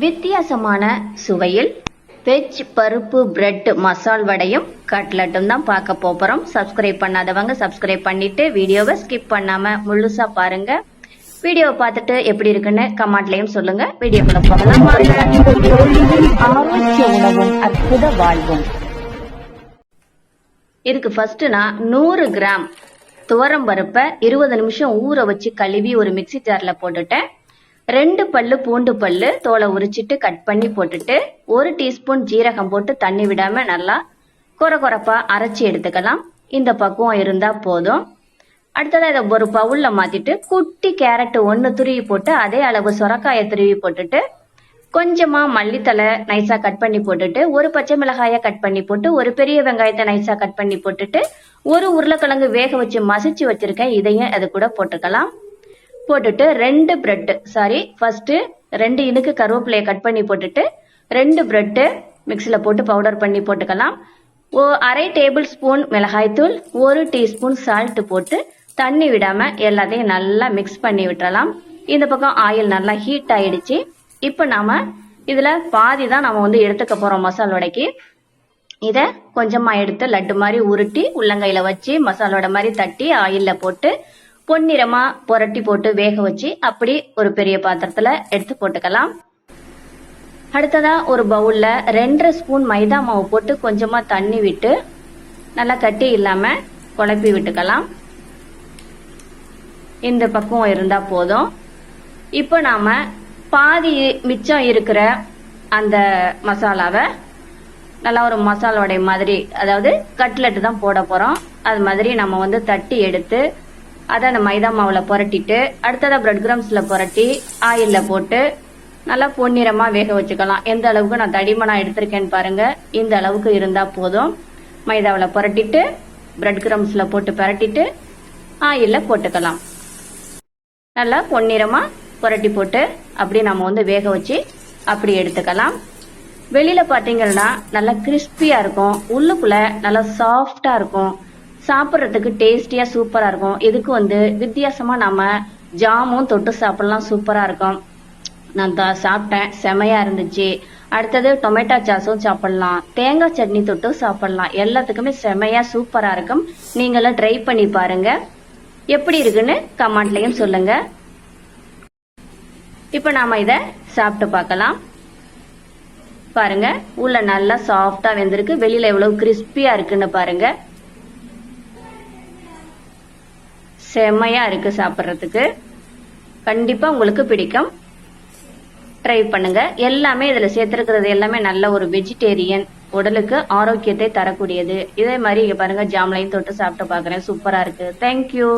வித்தியாசமான சுவையில் வெஜ் பருப்பு பிரெட் மசால் வடையும் கட்லட்டும் தான் பார்க்க போறோம். சப்ஸ்கிரைப் பண்ணாதவங்க சப்ஸ்கிரைப் பண்ணிட்டு வீடியோவை ஸ்கிப் பண்ணாம முழுசா பாருங்க. வீடியோவை பார்த்துட்டு எப்படி இருக்குன்னு கமெண்ட்லயும் சொல்லுங்க. வீடியோக்குள்ள போகலாம். ஆரோக்கிய உணவும் அற்புத வாழ்வும். இதுக்கு ஃபர்ஸ்ட் நான் 100 கிராம் துவரம் பருப்பை 20 நிமிஷம் ஊற வச்சு கழுவி ஒரு மிக்சி ஜார்ல போட்டுட்டேன். 2 பல்லு பூண்டு பல்லு தோலை உரிச்சிட்டு கட் பண்ணி போட்டுட்டு 1 டீஸ்பூன் ஜீரகம் போட்டு தண்ணி விடாம நல்லா கொரகொரப்பா அரைச்சி எடுத்துக்கலாம். இந்த பக்குவம் இருந்தா போதும். அடுத்ததா இதை ஒரு பவுல்ல மாத்திட்டு குட்டி கேரட் 1 துருவி போட்டு அதே அளவு சொரக்காயை துருவி போட்டுட்டு கொஞ்சமா மல்லித்தலை நைஸா கட் பண்ணி போட்டுட்டு 1 பச்சை மிளகாய கட் பண்ணி போட்டு 1 பெரிய வெங்காயத்தை நைஸா கட் பண்ணி போட்டுட்டு 1 உருளைக்கிழங்கு வேக வச்சு மசிச்சு வச்சிருக்கேன். இதையும் அது கூட போட்டுக்கலாம். போட்டுட்டு 2 பிரெட் ஃபர்ஸ்ட் 2 இனுக்கு கருவேப்பிலையை கட் பண்ணி போட்டுட்டு 2 பிரெட் மிக்சில போட்டு பவுடர் பண்ணி போட்டுக்கலாம். 1/2 டேபிள் ஸ்பூன் மிளகாய்த்தூள் 1 டீஸ்பூன் சால்ட் போட்டு தண்ணி விடாம எல்லாத்தையும் நல்லா மிக்ஸ் பண்ணி விட்டுறலாம். இந்த பக்கம் ஆயில் நல்லா ஹீட் ஆயிடுச்சு. இப்ப நாம இதுல பாதி தான் நம்ம எடுத்துக்க போறோம் மசால் வடைக்கு. இத கொஞ்சமா எடுத்து லட்டு மாதிரி உருட்டி உள்ளங்கையில வச்சு மசாலோட மாதிரி தட்டி ஆயில்ல போட்டு பொன்னிறமா புரட்டி போட்டு வேக வச்சு அப்படி ஒரு பெரிய பாத்திரத்துல எடுத்து போட்டுக்கலாம். அடுத்ததா ஒரு பவுல்ல 2.5 ஸ்பூன் மைதா மாவு போட்டு கொஞ்சமா தண்ணி விட்டு நல்லா கட்டி இல்லாம குழப்பி விட்டுக்கலாம். இந்த பக்குவம் இருந்தா போதும். இப்போ நாம பாதி மிச்சம் இருக்கிற அந்த மசாலாவை நல்லா ஒரு மசாலா வடை மாதிரி, அதாவது கட்லெட் தான் போட போறோம், அது மாதிரி நம்ம தட்டி எடுத்து அதை அந்த மைதா மாவுல புரட்டிட்டு அடுத்ததா பிரெட் கிரம்ஸ்ல புரட்டி ஆயில்ல போட்டு நல்லா பொன்னிறமா வேக வச்சுக்கலாம். எந்த அளவுக்கு நான் தடிமனா எடுத்திருக்கேன்னு பாருங்க. இந்த அளவுக்கு இருந்தா போதும். மைதாவில புரட்டிட்டு பிரெட் கிரம்ஸ்ல போட்டு பரட்டிட்டு ஆயில்ல போட்டுக்கலாம். நல்லா பொன்னிறமா புரட்டி போட்டு அப்படி நம்ம வேக வச்சு அப்படி எடுத்துக்கலாம். வெளியில பாத்தீங்கன்னா நல்லா கிறிஸ்பியா இருக்கும், உள்ளுக்குள்ள நல்லா சாஃப்டா இருக்கும், சாப்பிட்றதுக்கு டேஸ்டியா சூப்பரா இருக்கும். இதுக்கு வித்தியாசமா நம்ம ஜாமும் தொட்டு சாப்பிடலாம், சூப்பரா இருக்கும். நான் சாப்பிட்டேன், செமையா இருந்துச்சு. அடுத்தது டொமேட்டோ சாஸும் சாப்பிடலாம், தேங்காய் சட்னி தொட்டு சாப்பிடலாம். எல்லாத்துக்குமே செமையா சூப்பரா இருக்கும். நீங்களும் ட்ரை பண்ணி பாருங்க. எப்படி இருக்குன்னு கமெண்ட்லயும் சொல்லுங்க. இப்ப நாம இத சாப்பிட்டு பார்க்கலாம். பாருங்க, உள்ள நல்லா சாஃப்டா வெந்திருக்கு, வெளியில எவ்வளவு கிறிஸ்பியா இருக்குன்னு பாருங்க. செமையா இருக்கு சாப்பிட்றதுக்கு. கண்டிப்பா உங்களுக்கு பிடிக்கும், ட்ரை பண்ணுங்க. எல்லாமே இதுல சேர்த்திருக்கிறது எல்லாமே நல்ல ஒரு வெஜிடேரியன், உடலுக்கு ஆரோக்கியத்தை தரக்கூடியது. இதே மாதிரி இங்க பாருங்க, ஜாம்லையும் தொட்டு சாப்பிட்டு பாக்குறேன், சூப்பரா இருக்கு. தேங்க்யூ.